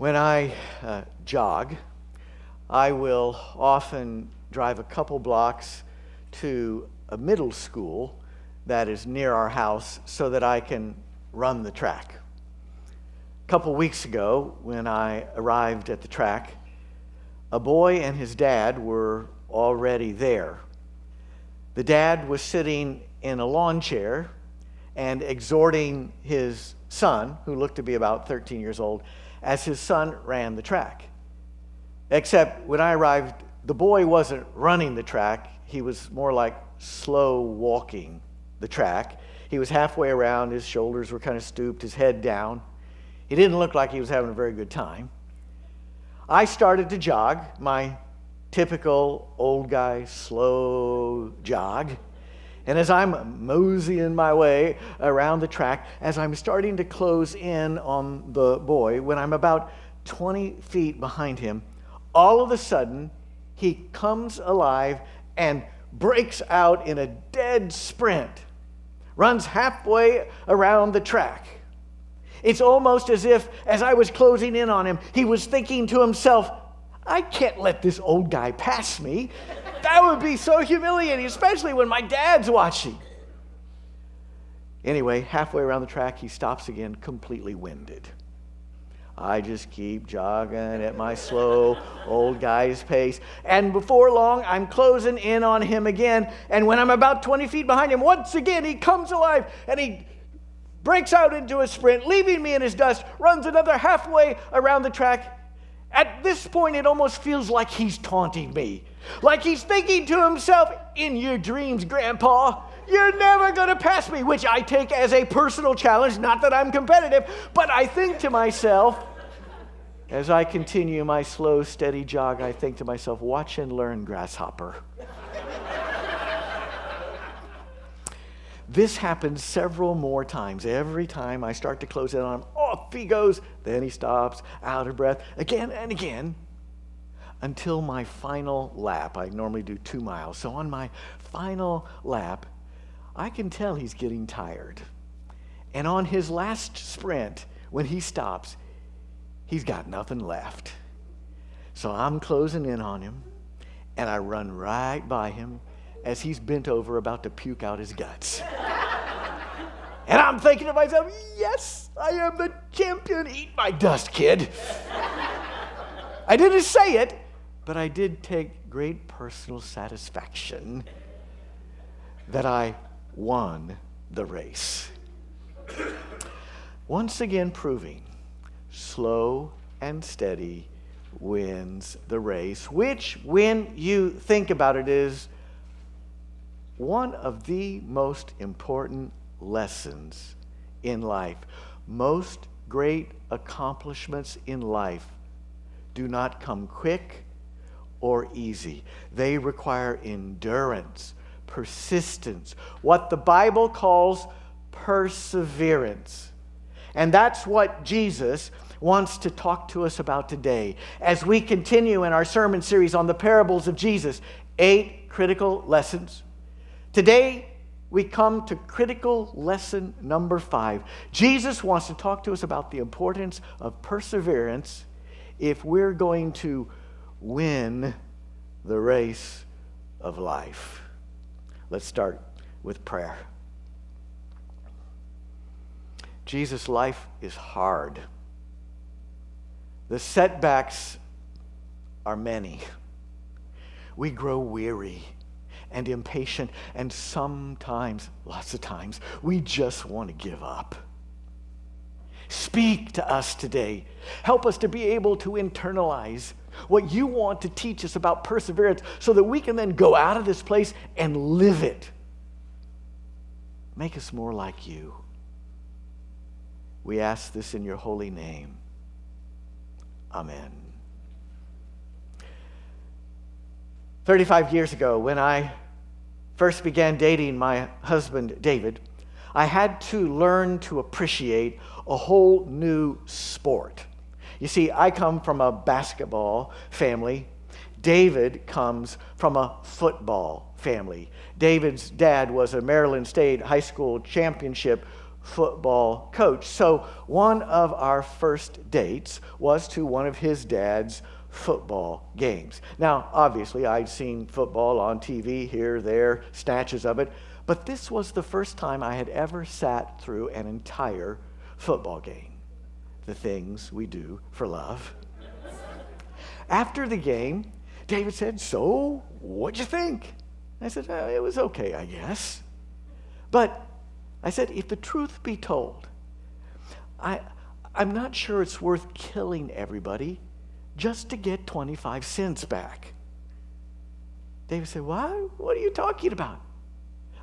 When I jog, I will often drive a couple blocks to a middle school that is near our house so that I can run the track. A couple weeks ago, when I arrived at the track, a boy and his dad were already there. The dad was sitting in a lawn chair and exhorting his son, who looked to be about 13 years old, as his son ran the track. Except when I arrived, the boy wasn't running the track. He was more like slow walking the track. He was halfway around. His shoulders were kind of stooped, his head down. He didn't look like he was having a very good time. I started to jog, my typical old guy slow jog. And as I'm moseying my way around the track, as I'm starting to close in on the boy, when I'm about 20 feet behind him, all of a sudden, he comes alive and breaks out in a dead sprint, runs halfway around the track. It's almost as if, as I was closing in on him, he was thinking to himself, I can't let this old guy pass me. That would be so humiliating, especially when my dad's watching. Anyway, halfway around the track, he stops again, completely winded. I just keep jogging at my slow old guy's pace. And before long, I'm closing in on him again. And when I'm about 20 feet behind him, once again, he comes alive and he breaks out into a sprint, leaving me in his dust, runs another halfway around the track. At this point, it almost feels like he's taunting me. Like he's thinking to himself, in your dreams, Grandpa, you're never going to pass me, which I take as a personal challenge, not that I'm competitive, but I think to myself, as I continue my slow, steady jog, I think to myself, watch and learn, grasshopper. This happens several more times. Every time I start to close in on him, off he goes. Then he stops, out of breath, again and again, until my final lap. I normally do 2 miles. So on my final lap, I can tell he's getting tired. And on his last sprint, when he stops, he's got nothing left. So I'm closing in on him, and I run right by him as he's bent over about to puke out his guts. And I'm thinking to myself, yes, I am the champion. Eat my dust, kid. I didn't say it, but I did take great personal satisfaction that I won the race. Once again proving slow and steady wins the race, which, when you think about it, is one of the most important lessons in life. Most great accomplishments in life do not come quick or easy. They require endurance, persistence, what the Bible calls perseverance. And that's what Jesus wants to talk to us about today as we continue in our sermon series on the parables of Jesus. 8 critical lessons. Today, we come to critical lesson number 5. Jesus wants to talk to us about the importance of perseverance if we're going to win the race of life. Let's start with prayer. Jesus, life is hard. The setbacks are many. We grow weary and impatient, and sometimes, lots of times, we just want to give up. Speak to us today. Help us to be able to internalize what you want to teach us about perseverance so that we can then go out of this place and live it. Make us more like you. We ask this in your holy name. Amen. 35 years ago, when I first began dating my husband, David, I had to learn to appreciate a whole new sport. You see, I come from a basketball family. David comes from a football family. David's dad was a Maryland State high school championship football coach. So one of our first dates was to one of his dad's football games. Now, obviously, I'd seen football on TV here, there, snatches of it, but this was the first time I had ever sat through an entire football game. The things we do for love. After the game, David said, "So, what'd you think?" I said, "It was okay, I guess." But I said, if the truth be told, I'm not sure it's worth killing everybody just to get 25 cents back. David said, "What? What are you talking about?"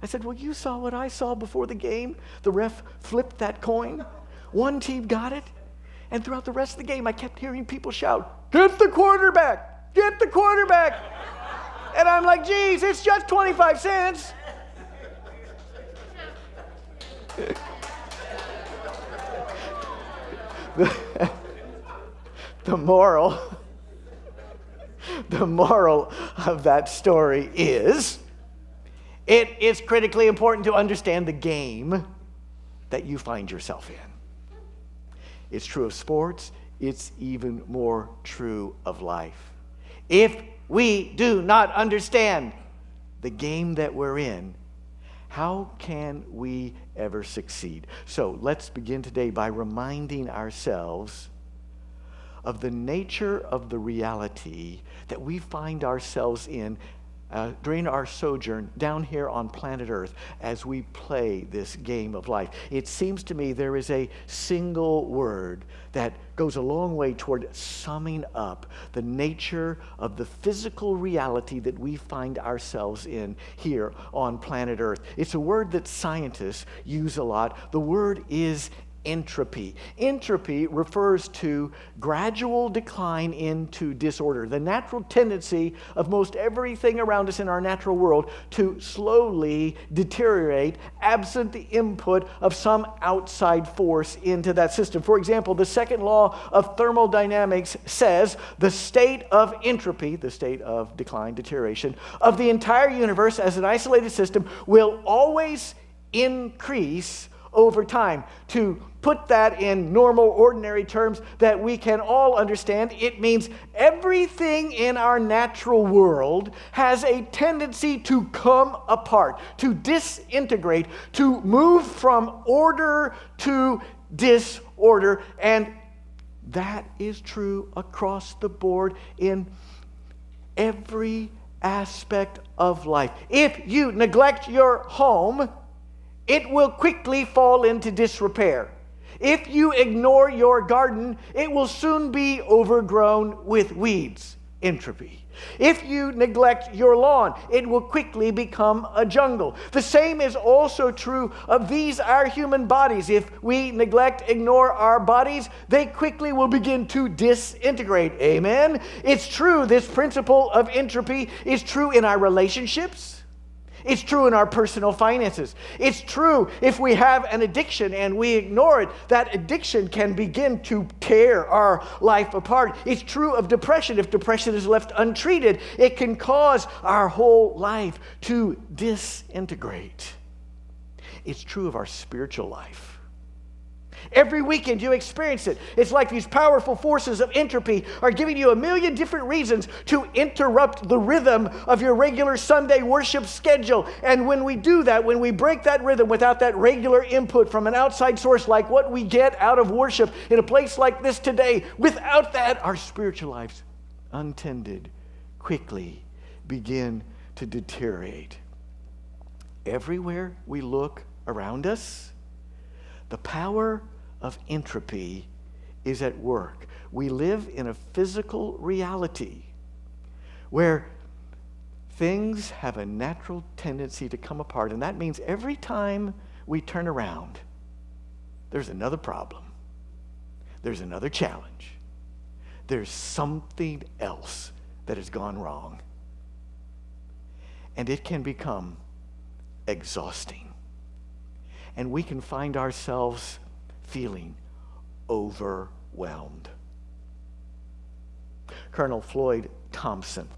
I said, "Well, you saw what I saw before the game. The ref flipped that coin. One team got it. And throughout the rest of the game, I kept hearing people shout, 'Get the quarterback! Get the quarterback!' And I'm like, geez, it's just 25 cents. The moral of that story is, it is critically important to understand the game that you find yourself in. It's true of sports. It's even more true of life. If we do not understand the game that we're in, how can we ever succeed? So let's begin today by reminding ourselves of the nature of the reality that we find ourselves in during our sojourn down here on planet Earth as we play this game of life. It seems to me there is a single word that goes a long way toward summing up the nature of the physical reality that we find ourselves in here on planet Earth. It's a word that scientists use a lot. The word is entropy. Entropy refers to gradual decline into disorder, the natural tendency of most everything around us in our natural world to slowly deteriorate absent the input of some outside force into that system. For example, the second law of thermodynamics says the state of entropy, the state of decline, deterioration, of the entire universe as an isolated system will always increase over time. To put that in normal, ordinary terms that we can all understand, it means everything in our natural world has a tendency to come apart, to disintegrate, to move from order to disorder. And that is true across the board in every aspect of life. If you neglect your home, it will quickly fall into disrepair. If you ignore your garden, it will soon be overgrown with weeds, entropy. If you neglect your lawn, it will quickly become a jungle. The same is also true of these, our human bodies. If we neglect, ignore our bodies, they quickly will begin to disintegrate. Amen? It's true, this principle of entropy is true in our relationships. It's true in our personal finances. It's true if we have an addiction and we ignore it, that addiction can begin to tear our life apart. It's true of depression. If depression is left untreated, it can cause our whole life to disintegrate. It's true of our spiritual life. Every weekend you experience it. It's like these powerful forces of entropy are giving you a million different reasons to interrupt the rhythm of your regular Sunday worship schedule. And when we do that, when we break that rhythm without that regular input from an outside source like what we get out of worship in a place like this today, without that, our spiritual lives, untended, quickly begin to deteriorate. Everywhere we look around us, the power of entropy is at work. We live in a physical reality where things have a natural tendency to come apart. And that means every time we turn around, there's another problem. There's another challenge. There's something else that has gone wrong. And it can become exhausting. And we can find ourselves feeling overwhelmed. Colonel Floyd Thompson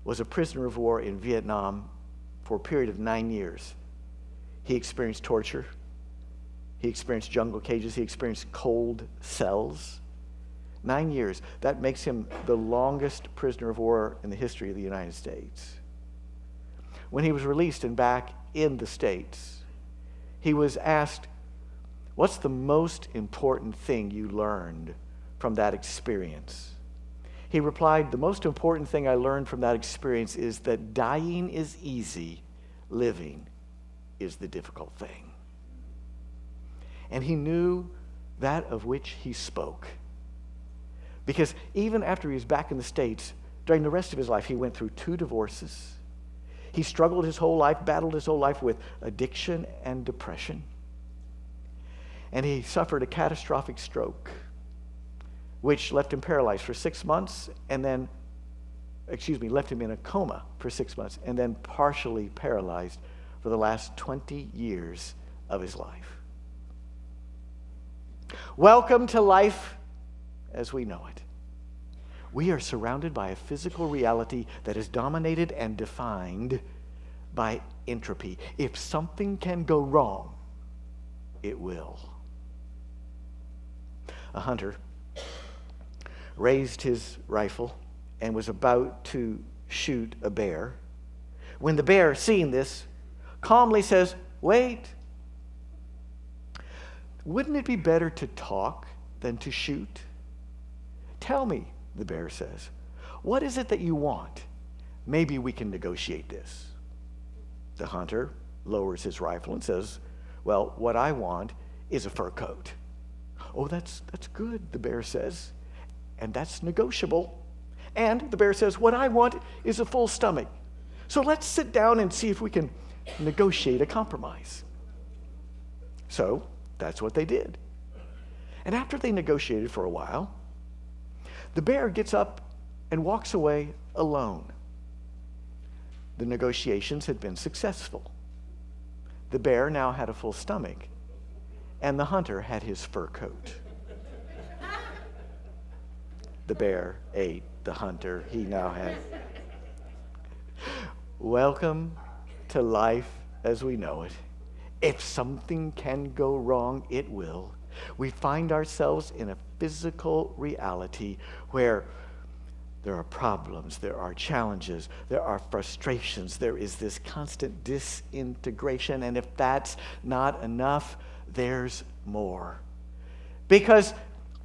was a prisoner of war in Vietnam for a period of 9 years. He experienced torture. He experienced jungle cages. He experienced cold cells. 9 years. That makes him the longest prisoner of war in the history of the United States. When he was released and back in the States, he was asked, "What's the most important thing you learned from that experience?" He replied, "The most important thing I learned from that experience is that dying is easy, living is the difficult thing." And he knew that of which he spoke. Because even after he was back in the States, during the rest of his life, he went through 2 divorces. He struggled his whole life, battled his whole life with addiction and depression. And he suffered a catastrophic stroke, which left him paralyzed for 6 months and then, left him in a coma for 6 months and then partially paralyzed for the last 20 years of his life. Welcome to life as we know it. We are surrounded by a physical reality that is dominated and defined by entropy. If something can go wrong, it will. A hunter raised his rifle and was about to shoot a bear when the bear, seeing this, calmly says, "Wait. Wouldn't it be better to talk than to shoot? Tell me," the bear says, "what is it that you want? Maybe we can negotiate this." The hunter lowers his rifle and says, "Well, what I want is a fur coat." "Oh, that's good," the bear says, "and that's negotiable." And the bear says, "What I want is a full stomach. So let's sit down and see if we can negotiate a compromise." So that's what they did. And after they negotiated for a while, the bear gets up and walks away alone. The negotiations had been successful. The bear now had a full stomach, and the hunter had his fur coat. The bear ate the hunter he now had. Welcome to life as we know it. If something can go wrong, it will. We find ourselves in a physical reality where there are problems, there are challenges, there are frustrations, there is this constant disintegration, and if that's not enough, there's more. Because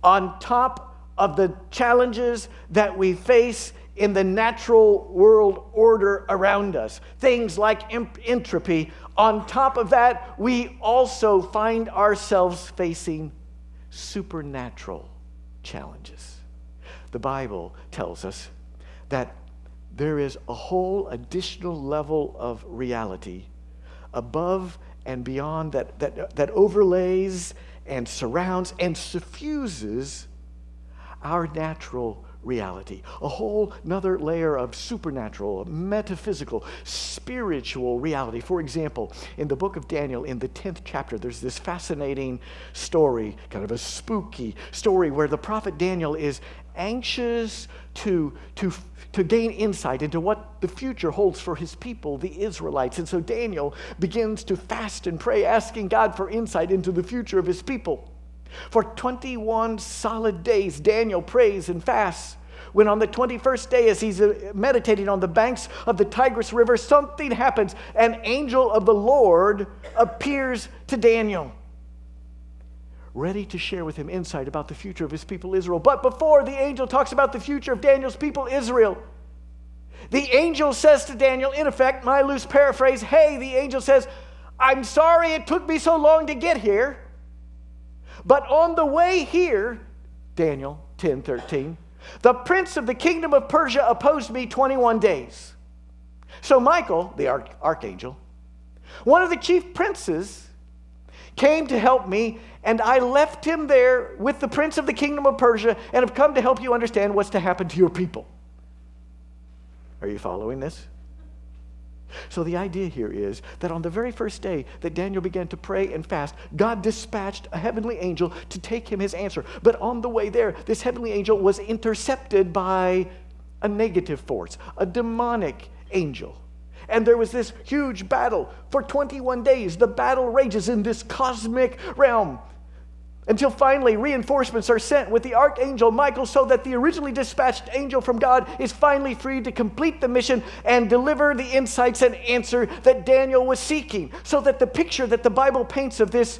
on top of the challenges that we face in the natural world order around us, things like entropy, on top of that, we also find ourselves facing supernatural challenges. The Bible tells us that there is a whole additional level of reality above and beyond that overlays and surrounds and suffuses our natural reality. A whole nother layer of supernatural, metaphysical, spiritual reality. For example, in the book of Daniel, in the 10th chapter, there's this fascinating story, kind of a spooky story, where the prophet Daniel is anxious to gain insight into what the future holds for his people, the Israelites. And so Daniel begins to fast and pray, asking God for insight into the future of his people. For 21 solid days, Daniel prays and fasts. When on the 21st day, as he's meditating on the banks of the Tigris River, something happens. An angel of the Lord appears to Daniel, ready to share with him insight about the future of his people Israel. But before the angel talks about the future of Daniel's people Israel, the angel says to Daniel, in effect, my loose paraphrase, hey, the angel says, I'm sorry it took me so long to get here. But on the way here, Daniel 10:13, the prince of the kingdom of Persia opposed me 21 days. So Michael, the archangel, one of the chief princes, came to help me, and I left him there with the prince of the kingdom of Persia and have come to help you understand what's to happen to your people. Are you following this? So the idea here is that on the very first day that Daniel began to pray and fast, God dispatched a heavenly angel to take him his answer. But on the way there, this heavenly angel was intercepted by a negative force, a demonic angel. And there was this huge battle. For 21 days, the battle rages in this cosmic realm, until finally reinforcements are sent with the archangel Michael, so that the originally dispatched angel from God is finally free to complete the mission and deliver the insights and answer that Daniel was seeking. So that the picture that the Bible paints of this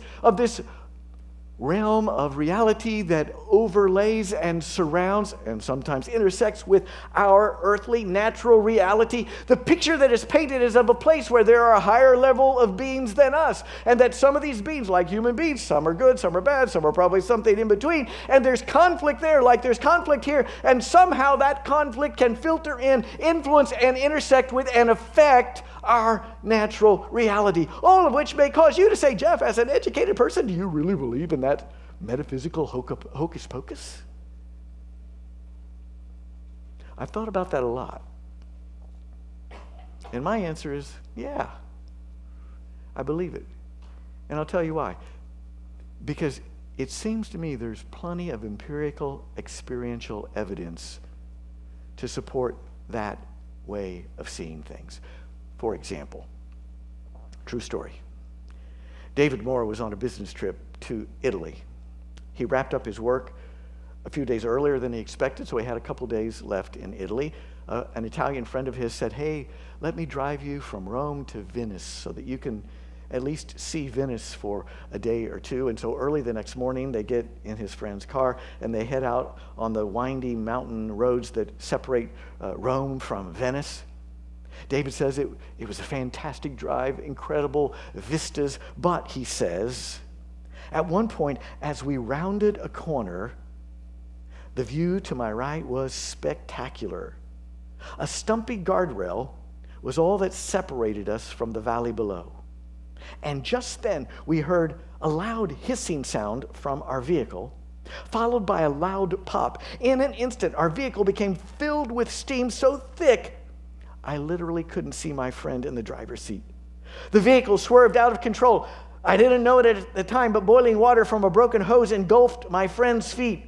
realm of reality that overlays and surrounds and sometimes intersects with our earthly natural reality, the picture that is painted is of a place where there are a higher level of beings than us, and that some of these beings, like human beings, some are good, some are bad, some are probably something in between, and there's conflict there like there's conflict here, and somehow that conflict can filter in, influence, and intersect with and affect our natural reality, all of which may cause you to say, Jeff, as an educated person, do you really believe in that metaphysical hocus pocus? I've thought about that a lot. And my answer is, yeah, I believe it. And I'll tell you why. Because it seems to me there's plenty of empirical, experiential evidence to support that way of seeing things. For example, true story. David Moore was on a business trip to Italy. He wrapped up his work a few days earlier than he expected, so he had a couple days left in Italy. An Italian friend of his said, hey, let me drive you from Rome to Venice so that you can at least see Venice for a day or two. And so early the next morning, they get in his friend's car and they head out on the windy mountain roads that separate Rome from Venice. David says it was a fantastic drive, incredible vistas, but he says, at one point, as we rounded a corner, the view to my right was spectacular. A stumpy guardrail was all that separated us from the valley below. And just then, we heard a loud hissing sound from our vehicle, followed by a loud pop. In an instant, our vehicle became filled with steam so thick I literally couldn't see my friend in the driver's seat. The vehicle swerved out of control. I didn't know it at the time, but boiling water from a broken hose engulfed my friend's feet.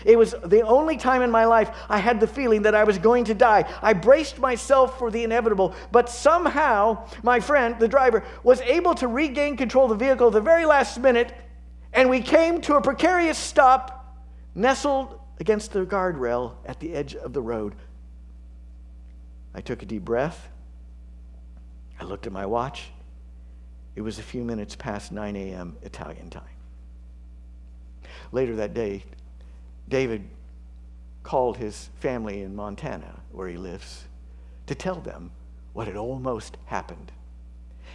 It was the only time in my life I had the feeling that I was going to die. I braced myself for the inevitable, but somehow my friend, the driver, was able to regain control of the vehicle at the very last minute, and we came to a precarious stop, nestled against the guardrail at the edge of the road. I took a deep breath. I looked at my watch. It was a few minutes past 9 a.m. Italian time. Later that day, David called his family in Montana, where he lives, to tell them what had almost happened.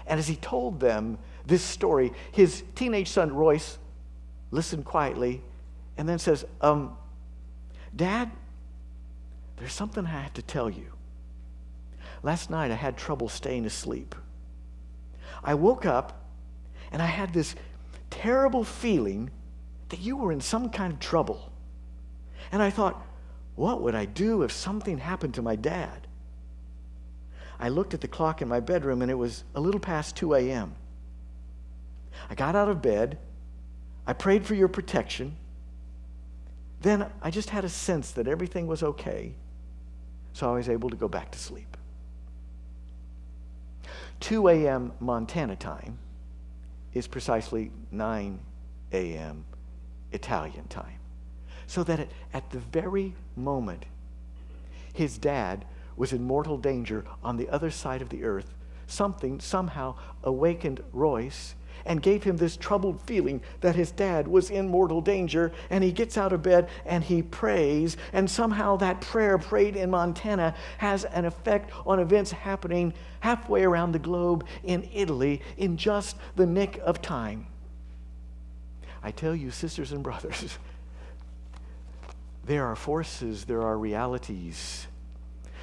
And as he told them this story, his teenage son, Royce, listened quietly and then says, Dad, there's something I have to tell you. Last night I had trouble staying asleep. I woke up and I had this terrible feeling that you were in some kind of trouble. And I thought, what would I do if something happened to my dad? I looked at the clock in my bedroom and it was a little past 2 a.m. I got out of bed. I prayed for your protection. Then I just had a sense that everything was okay, so I was able to go back to sleep. 2 a.m. Montana time is precisely 9 a.m. Italian time. So that at the very moment his dad was in mortal danger on the other side of the earth, something somehow awakened Royce and gave him this troubled feeling that his dad was in mortal danger, and he gets out of bed and he prays, and somehow that prayer prayed in Montana has an effect on events happening halfway around the globe in Italy in just the nick of time. I tell you, sisters and brothers, there are forces, there are realities.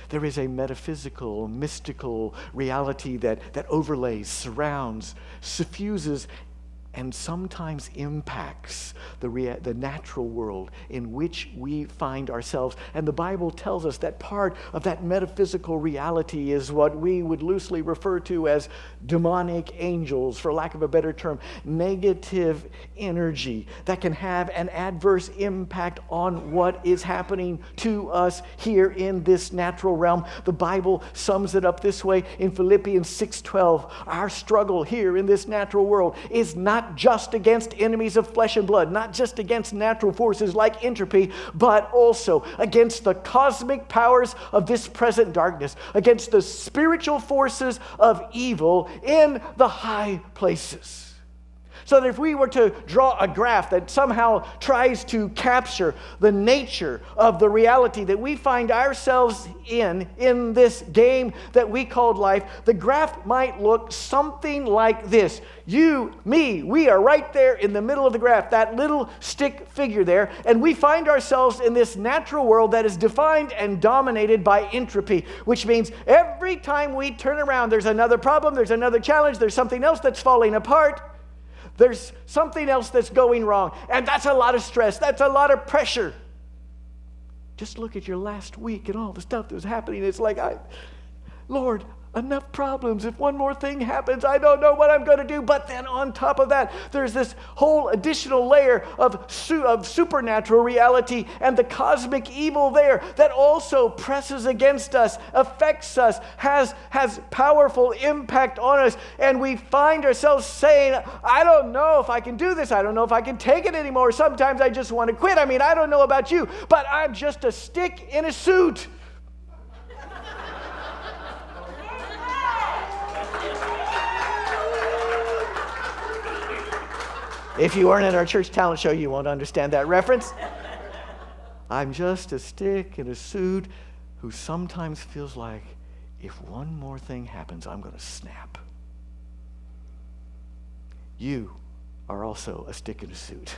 There is a metaphysical, mystical reality that overlays, surrounds, suffuses and sometimes impacts the natural world in which we find ourselves. And the Bible tells us that part of that metaphysical reality is what we would loosely refer to as demonic angels, for lack of a better term, negative energy that can have an adverse impact on what is happening to us here in this natural realm. The Bible sums it up this way in Philippians 6:12. Our struggle here in this natural world is not just against enemies of flesh and blood, not just against natural forces like entropy, but also against the cosmic powers of this present darkness, against the spiritual forces of evil in the high places. So that if we were to draw a graph that somehow tries to capture the nature of the reality that we find ourselves in this game that we called life, the graph might look something like this. You, me, we are right there in the middle of the graph, that little stick figure there, and we find ourselves in this natural world that is defined and dominated by entropy, which means every time we turn around, there's another problem, there's another challenge, there's something else that's falling apart. There's something else that's going wrong. And that's a lot of stress. That's a lot of pressure. Just look at your last week and all the stuff that was happening. It's like, Lord, enough problems. If one more thing happens, I don't know what I'm going to do. But then on top of that, there's this whole additional layer of supernatural reality and the cosmic evil there that also presses against us, affects us, has powerful impact on us. And we find ourselves saying, I don't know if I can do this. I don't know if I can take it anymore. Sometimes I just want to quit. I mean, I don't know about you, but I'm just a stick in a suit. If you weren't in our church talent show, you won't understand that reference. I'm just a stick in a suit who sometimes feels like if one more thing happens, I'm going to snap. You are also a stick in a suit.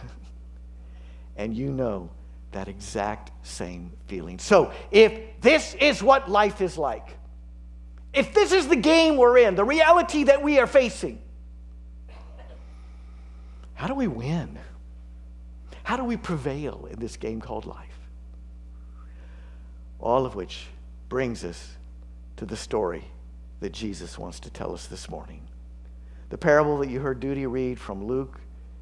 And you know that exact same feeling. So if this is what life is like, if this is the game we're in, the reality that we are facing, how do we win? How do we prevail in this game called life? All of which brings us to the story that Jesus wants to tell us this morning. The parable that you heard Duty read from Luke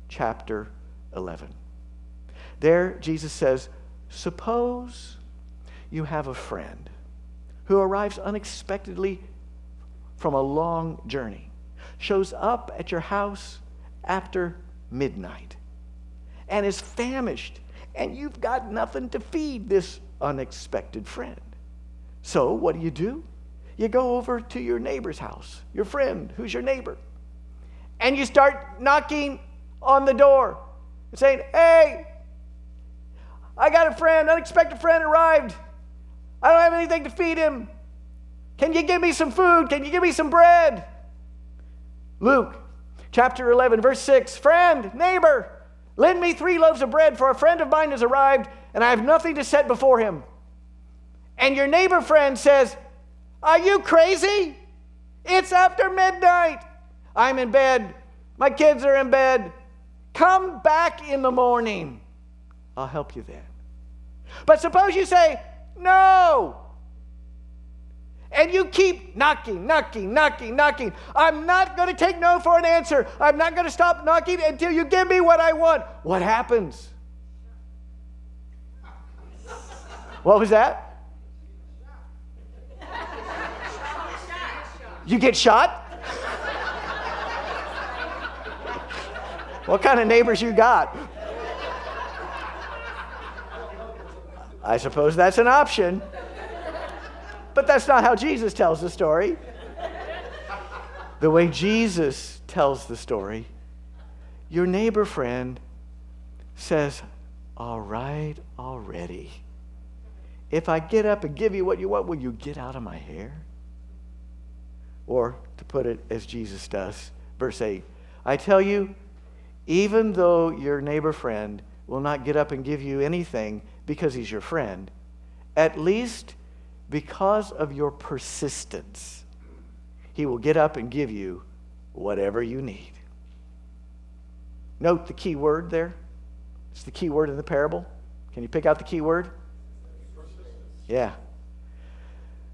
chapter 11. There, Jesus says, suppose you have a friend who arrives unexpectedly from a long journey, shows up at your house after midnight, and is famished, and you've got nothing to feed this unexpected friend. So what do? You go over to your neighbor's house, your friend who's your neighbor, and you start knocking on the door and saying, hey, I got a friend, unexpected friend arrived. I don't have anything to feed him. Can you give me some food? Can you give me some bread? Luke chapter 11, verse 6, friend, neighbor, lend me 3 loaves of bread, for a friend of mine has arrived, and I have nothing to set before him. And your neighbor friend says, are you crazy? It's after midnight. I'm in bed. My kids are in bed. Come back in the morning. I'll help you then. But suppose you say, no. And you keep knocking. I'm not going to take no for an answer. I'm not going to stop knocking until you give me what I want. What happens? What was that? You get shot? What kind of neighbors you got? I suppose that's an option. But that's not how Jesus tells the story. The way Jesus tells the story, your neighbor friend says, all right, already. If I get up and give you what you want, will you get out of my hair? Or, to put it as Jesus does, verse 8, I tell you, even though your neighbor friend will not get up and give you anything because he's your friend, at least because of your persistence, he will get up and give you whatever you need. Note the key word there. It's the key word in the parable. Can you pick out the key word? Yeah.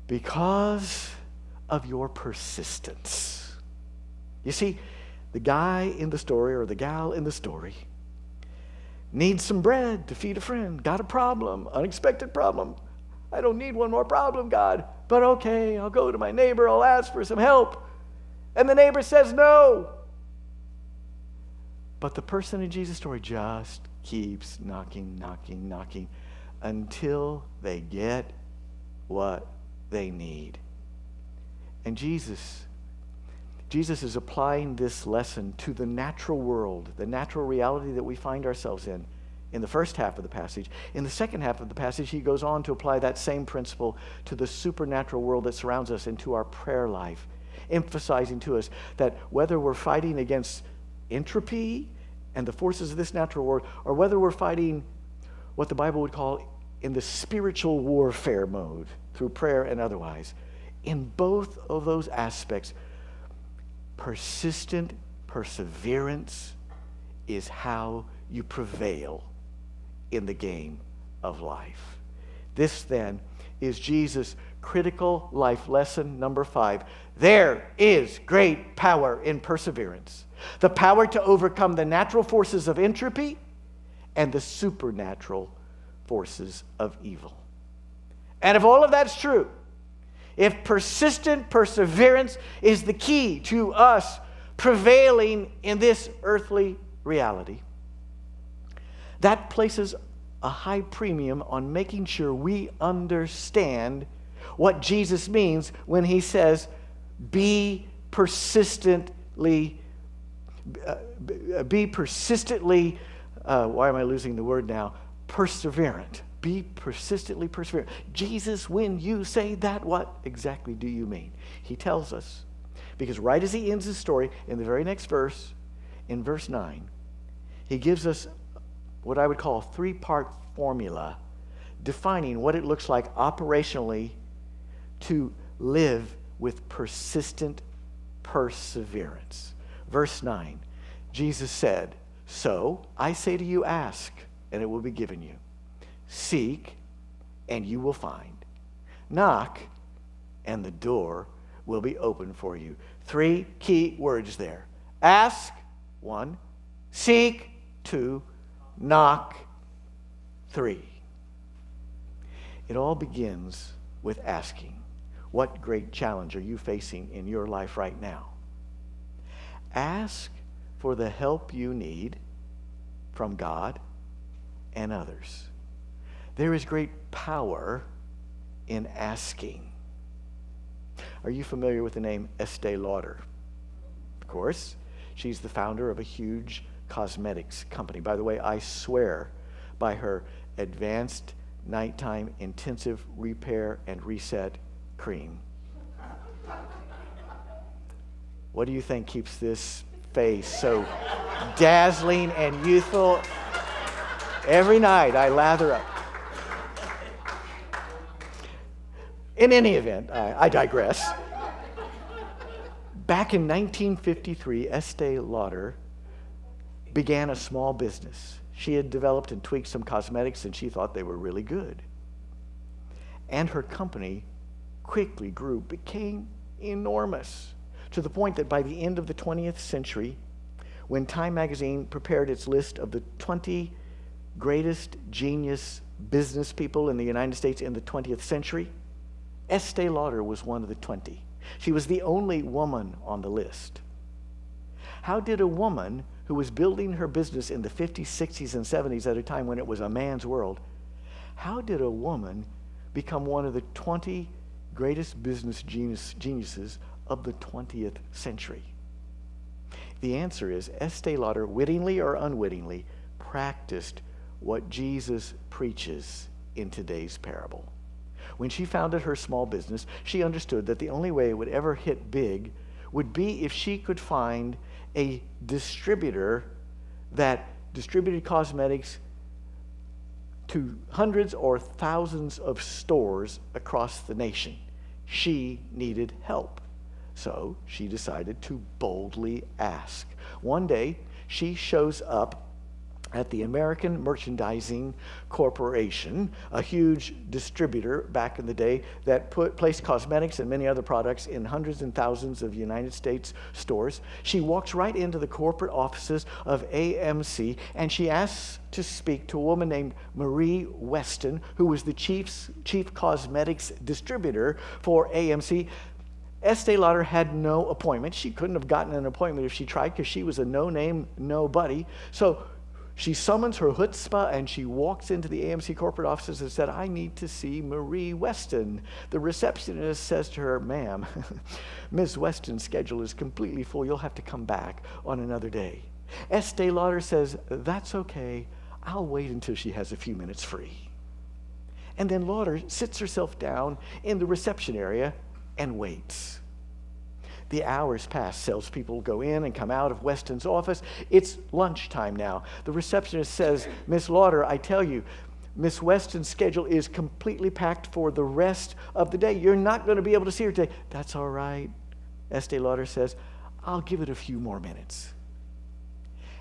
Because of your persistence. You see, the guy in the story or the gal in the story needs some bread to feed a friend. Got a problem, unexpected problem. I don't need one more problem, God. But okay, I'll go to my neighbor, I'll ask for some help. And the neighbor says no. But the person in Jesus' story just keeps knocking until they get what they need. And Jesus is applying this lesson to the natural world, the natural reality that we find ourselves in the first half of the passage. In the second half of the passage, he goes on to apply that same principle to the supernatural world that surrounds us and to our prayer life, emphasizing to us that whether we're fighting against entropy and the forces of this natural world, or whether we're fighting what the Bible would call in the spiritual warfare mode, through prayer and otherwise, in both of those aspects, persistent perseverance is how you prevail in the game of life. This then is Jesus' critical life lesson number 5. There is great power in perseverance. The power to overcome the natural forces of entropy and the supernatural forces of evil. And if all of that's true, if persistent perseverance is the key to us prevailing in this earthly reality, that places a high premium on making sure we understand what Jesus means when he says, be persistently, why am I losing the word now? Perseverant. Be persistently perseverant. Jesus, when you say that, what exactly do you mean? He tells us. Because right as he ends his story, in the very next verse, in verse 9, he gives us what I would call a 3-part formula defining what it looks like operationally to live with persistent perseverance. Verse 9, Jesus said, so I say to you, ask, and it will be given you. Seek, and you will find. Knock, and the door will be open for you. 3 key words there. Ask, 1. Seek, 2. Knock, 3. It all begins with asking. What great challenge are you facing in your life right now? Ask for the help you need from God and others. There is great power in asking. Are you familiar with the name Estee Lauder? Of course. She's the founder of a huge cosmetics company. By the way, I swear by her advanced nighttime intensive repair and reset cream. What do you think keeps this face so dazzling and youthful? Every night I lather up. In any event, I digress. Back in 1953, Estee Lauder began a small business. She had developed and tweaked some cosmetics, and she thought they were really good. And her company quickly grew, became enormous, to the point that by the end of the 20th century, when Time magazine prepared its list of the 20 greatest genius business people in the United States in the 20th century, Estee Lauder was one of the 20. She was the only woman on the list. How did a woman who was building her business in the 50s, 60s, and 70s at a time when it was a man's world, how did a woman become one of the 20 greatest business geniuses of the 20th century? The answer is Estee Lauder, wittingly or unwittingly, practiced what Jesus preaches in today's parable. When she founded her small business, she understood that the only way it would ever hit big would be if she could find a distributor that distributed cosmetics to hundreds or thousands of stores across the nation. She needed help. So she decided to boldly ask. One day, she shows up at the American Merchandising Corporation, a huge distributor back in the day that placed cosmetics and many other products in hundreds and thousands of United States stores. She walks right into the corporate offices of AMC, and she asks to speak to a woman named Marie Weston, who was the chief cosmetics distributor for AMC. Estee Lauder had no appointment. She couldn't have gotten an appointment if she tried, because she was a no-name, nobody. So she summons her chutzpah and she walks into the AMC corporate offices and said, "I need to see Marie Weston." The receptionist says to her, "Ma'am, Ms. Weston's schedule is completely full. You'll have to come back on another day." Estee Lauder says, "That's okay. I'll wait until she has a few minutes free." And then Lauder sits herself down in the reception area and waits. The hours pass. Salespeople go in and come out of Weston's office. It's lunchtime now. The receptionist says, "Miss Lauder, I tell you, Miss Weston's schedule is completely packed for the rest of the day. You're not going to be able to see her today." "That's all right," Estee Lauder says. "I'll give it a few more minutes."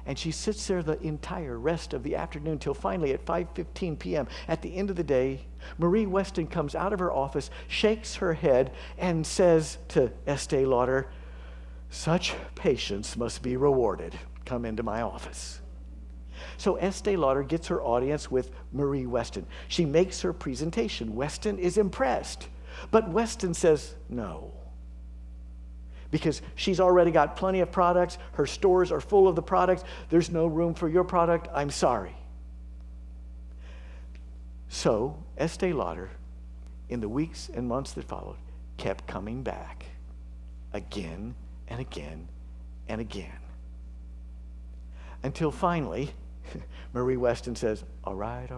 And she sits there the entire rest of the afternoon till finally at 5:15 p.m. at the end of the day, Marie Weston comes out of her office, shakes her head, and says to Estee Lauder, "Such patience must be rewarded. Come into my office." So Estee Lauder gets her audience with Marie Weston. She makes her presentation. Weston is impressed, but Weston says no, because she's already got plenty of products. Her stores are full of the products. There's no room for your product. I'm sorry. So Estee Lauder, in the weeks and months that followed, kept coming back again and again and again, until finally Marie Weston says, all right,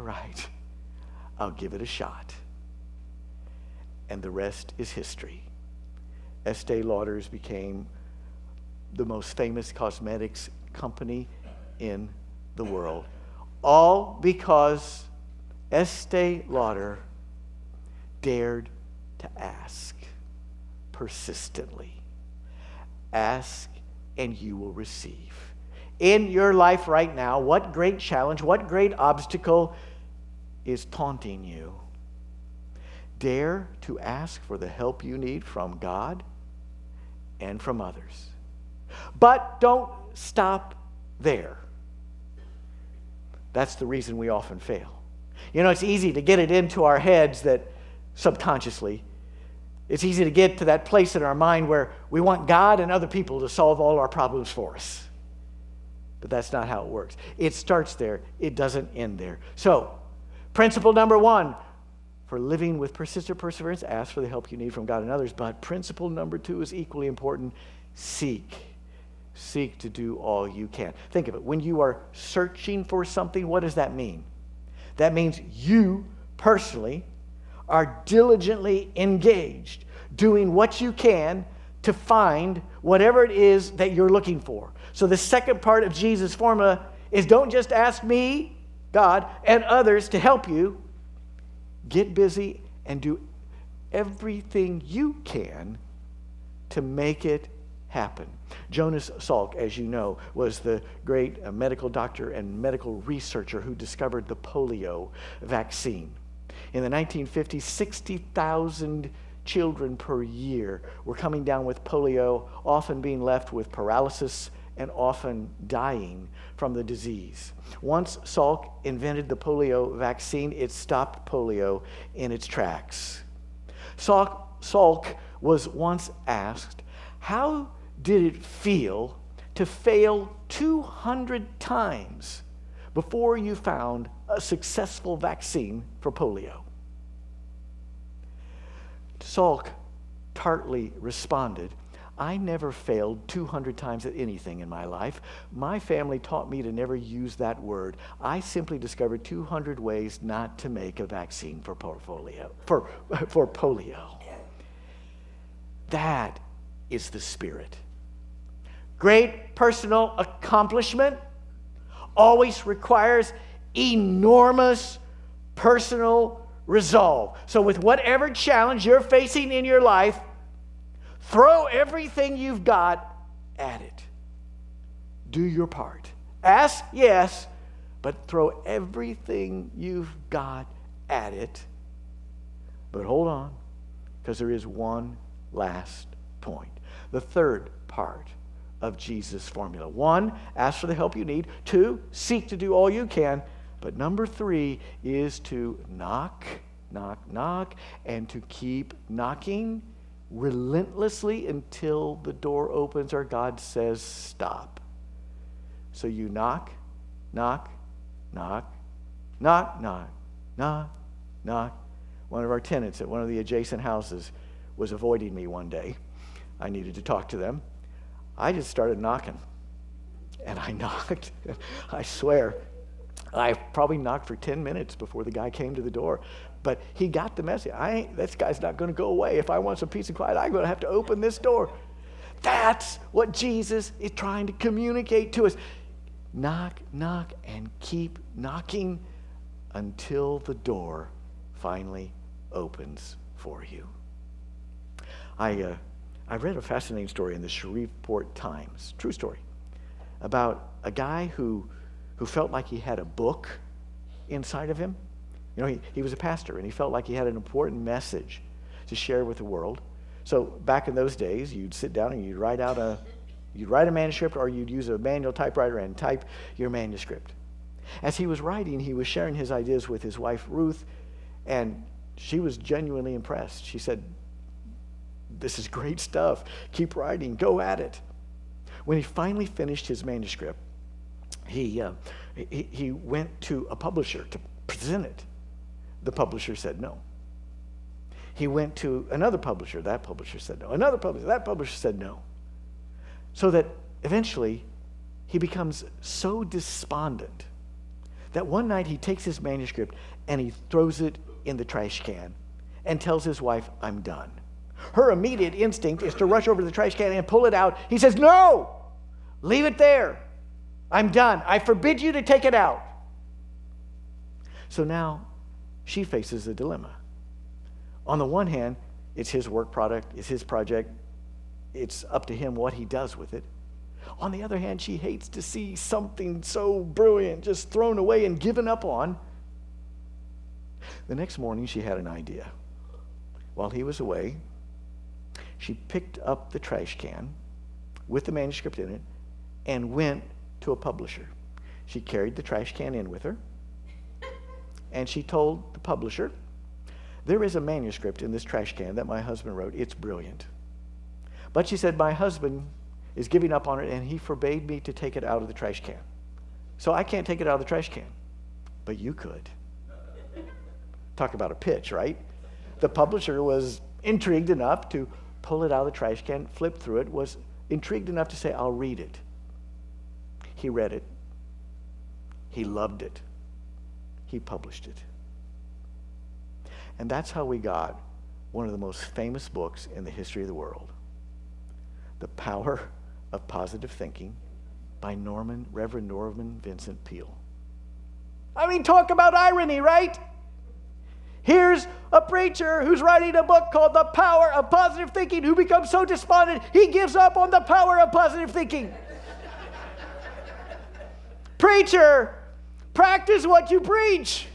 I'll give it a shot." And the rest is history. Estee Lauder's became the most famous cosmetics company in the world, all because Estee Lauder dared to ask persistently. Ask and you will receive. In your life right now, what great challenge, what great obstacle is taunting you? Dare to ask for the help you need from God and from others. But don't stop there. That's the reason we often fail. You know, it's easy to get it into our heads that subconsciously, it's easy to get to that place in our mind where we want God and other people to solve all our problems for us. But that's not how it works. It starts there. It doesn't end there. So, principle number 1, for living with persistent perseverance, ask for the help you need from God and others. But principle number 2 is equally important. Seek. Seek to do all you can. Think of it. When you are searching for something, what does that mean? That means you personally are diligently engaged, doing what you can to find whatever it is that you're looking for. So the second part of Jesus' formula is don't just ask me, God, and others to help you. Get busy and do everything you can to make it happen. Jonas Salk, as you know, was the great medical doctor and medical researcher who discovered the polio vaccine. In the 1950s, 60,000 children per year were coming down with polio, often being left with paralysis and often dying from the disease. Once Salk invented the polio vaccine, it stopped polio in its tracks. Salk was once asked, how did it feel to fail 200 times before you found a successful vaccine for polio? Salk tartly responded, I never failed 200 times at anything in my life. My family taught me to never use that word. I simply discovered 200 ways not to make a vaccine for polio. That is the spirit. Great personal accomplishment always requires enormous personal resolve. So with whatever challenge you're facing in your life, throw everything you've got at it. Do your part. Ask, yes, but throw everything you've got at it. But hold on, because there is one last point. The third part of Jesus' formula. 1, ask for the help you need. 2, seek to do all you can. But number 3 is to knock, knock, knock, and to keep knocking relentlessly until the door opens or God says stop. So you knock, knock, knock, knock, knock, knock, knock. One of our tenants at one of the adjacent houses was avoiding me one day. I needed to talk to them. I just started knocking. And I knocked. I swear, I probably knocked for 10 minutes before the guy came to the door. But he got the message. This guy's not going to go away. If I want some peace and quiet, I'm going to have to open this door. That's what Jesus is trying to communicate to us. Knock, knock, and keep knocking until the door finally opens for you. I read a fascinating story in the Shreveport Times, true story, about a guy who felt like he had a book inside of him. You know, he was a pastor, and he felt like he had an important message to share with the world. So back in those days, you'd sit down and you'd write a manuscript, or you'd use a manual typewriter and type your manuscript. As he was writing, he was sharing his ideas with his wife, Ruth, and she was genuinely impressed. She said, "This is great stuff. Keep writing. Go at it." When he finally finished his manuscript, he went to a publisher to present it. The publisher said no. He went to another publisher. That publisher said no. Another publisher. That publisher said no. So that eventually he becomes so despondent that one night he takes his manuscript and he throws it in the trash can and tells his wife, "I'm done." Her immediate instinct is to rush over to the trash can and pull it out. He says, "No, leave it there. I'm done. I forbid you to take it out." So now she faces a dilemma. On the one hand, it's his work product, it's his project. It's up to him what he does with it. On the other hand, she hates to see something so brilliant just thrown away and given up on. The next morning, she had an idea. While he was away, she picked up the trash can with the manuscript in it and went to a publisher. She carried the trash can in with her, and she told the publisher, "There is a manuscript in this trash can that my husband wrote. It's brilliant. But," she said, "my husband is giving up on it, and he forbade me to take it out of the trash can. So I can't take it out of the trash can. But you could." Talk about a pitch, right? The publisher was intrigued enough to pull it out of the trash can, flip through it, was intrigued enough to say, "I'll read it." He read it. He loved it. He published it. And that's how we got one of the most famous books in the history of the world, The Power of Positive Thinking by Reverend Norman Vincent Peale. I mean, talk about irony, right? Here's a preacher who's writing a book called The Power of Positive Thinking, who becomes so despondent, he gives up on the power of positive thinking. Preacher, practice what you preach.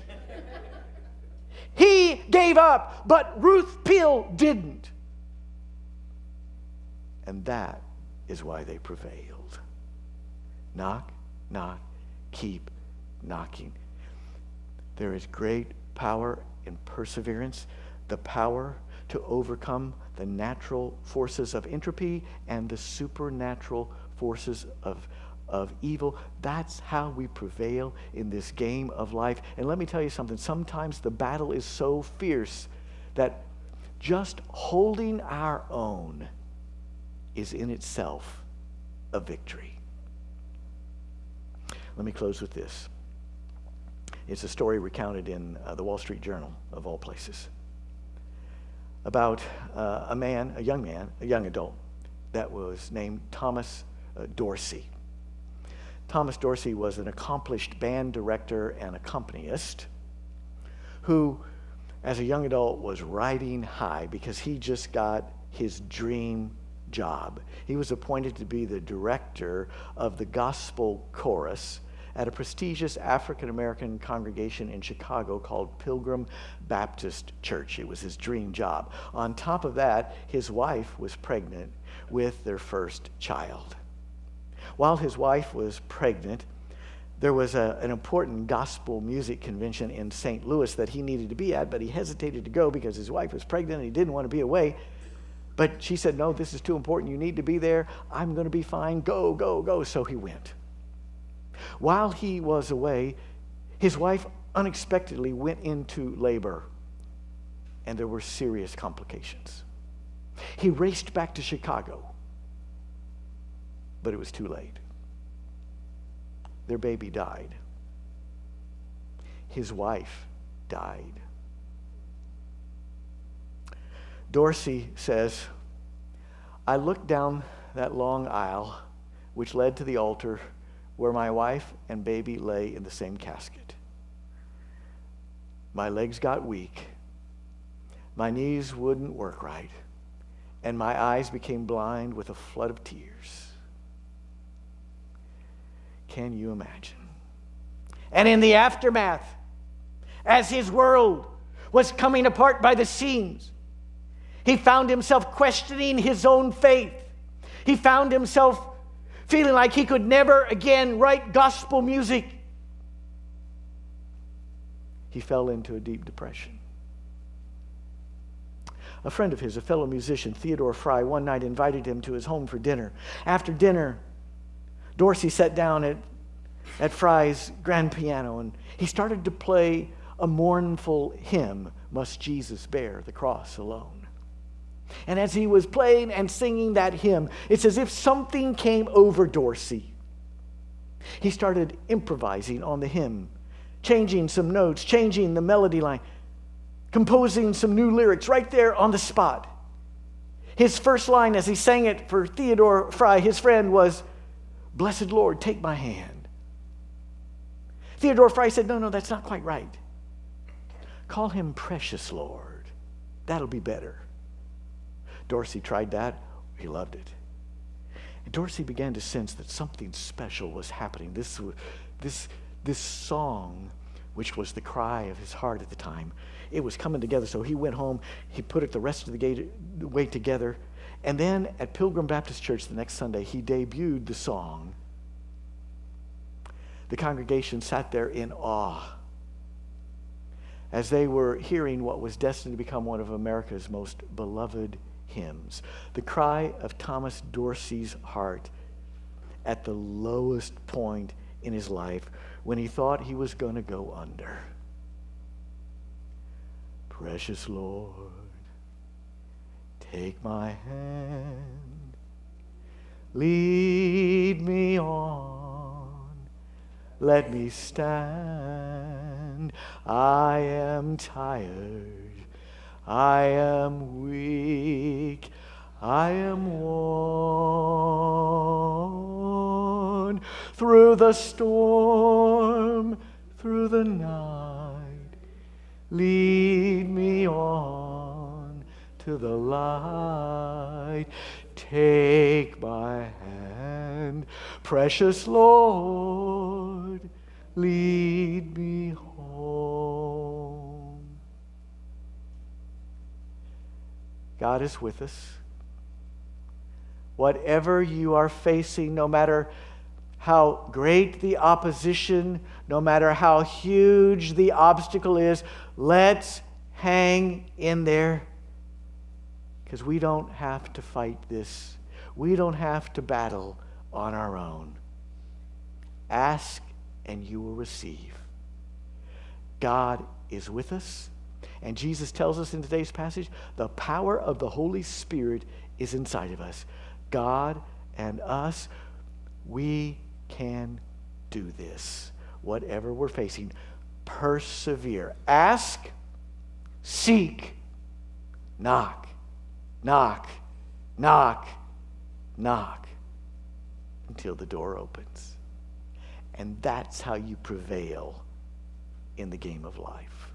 He gave up, but Ruth Peale didn't. And that is why they prevailed. Knock, knock, keep knocking. There is great power in perseverance, the power to overcome the natural forces of entropy and the supernatural forces of evil. That's how we prevail in this game of life. And let me tell you something, sometimes the battle is so fierce that just holding our own is in itself a victory. Let me close with this. It's a story recounted in the Wall Street Journal, of all places, about a young adult, that was named Thomas Dorsey. Thomas Dorsey was an accomplished band director and accompanist who, as a young adult, was riding high because he just got his dream job. He was appointed to be the director of the gospel chorus at a prestigious African-American congregation in Chicago called Pilgrim Baptist Church. It was his dream job. On top of that, his wife was pregnant with their first child. While his wife was pregnant, there was an important gospel music convention in St. Louis that he needed to be at, but he hesitated to go because his wife was pregnant and he didn't want to be away. But she said, no, this is too important. You need to be there. I'm going to be fine. Go, go, go. So he went. While he was away, his wife unexpectedly went into labor, and there were serious complications. He raced back to Chicago, but it was too late. Their baby died. His wife died. Dorsey says, I looked down that long aisle which led to the altar where my wife and baby lay in the same casket. My legs got weak. My knees wouldn't work right. And my eyes became blind with a flood of tears. Can you imagine? And in the aftermath, as his world was coming apart by the seams, he found himself questioning his own faith. He found himself feeling like he could never again write gospel music. He fell into a deep depression. A friend of his, a fellow musician, Theodore Fry, one night invited him to his home for dinner. After dinner, Dorsey sat down at Fry's grand piano and he started to play a mournful hymn, Must Jesus Bear the Cross Alone? And as he was playing and singing that hymn, it's as if something came over Dorsey. He started improvising on the hymn, changing some notes, changing the melody line, composing some new lyrics right there on the spot. His first line as he sang it for Theodore Fry, his friend, was, Blessed Lord, take my hand. Theodore Fry said, no, that's not quite right. Call him Precious Lord. That'll be better. Dorsey tried that. He loved it. And Dorsey began to sense that something special was happening. This song, which was the cry of his heart at the time, it was coming together. So he went home. He put it the rest of the way together. And then at Pilgrim Baptist Church the next Sunday, he debuted the song. The congregation sat there in awe as they were hearing what was destined to become one of America's most beloved hymns. The cry of Thomas Dorsey's heart at the lowest point in his life when he thought he was going to go under. Precious Lord, take my hand, lead me on, let me stand. I am tired, I am weak, I am worn. Through the storm, through the night, lead me on to the light. Take my hand, precious Lord, lead me home. God is with us. Whatever you are facing, no matter how great the opposition, no matter how huge the obstacle is, let's hang in there, because we don't have to fight this. We don't have to battle on our own. Ask and you will receive. God is with us. And Jesus tells us in today's passage, the power of the Holy Spirit is inside of us. God and us, we can do this. Whatever we're facing, persevere. Ask, seek, knock, knock, knock, knock, until the door opens. And that's how you prevail in the game of life.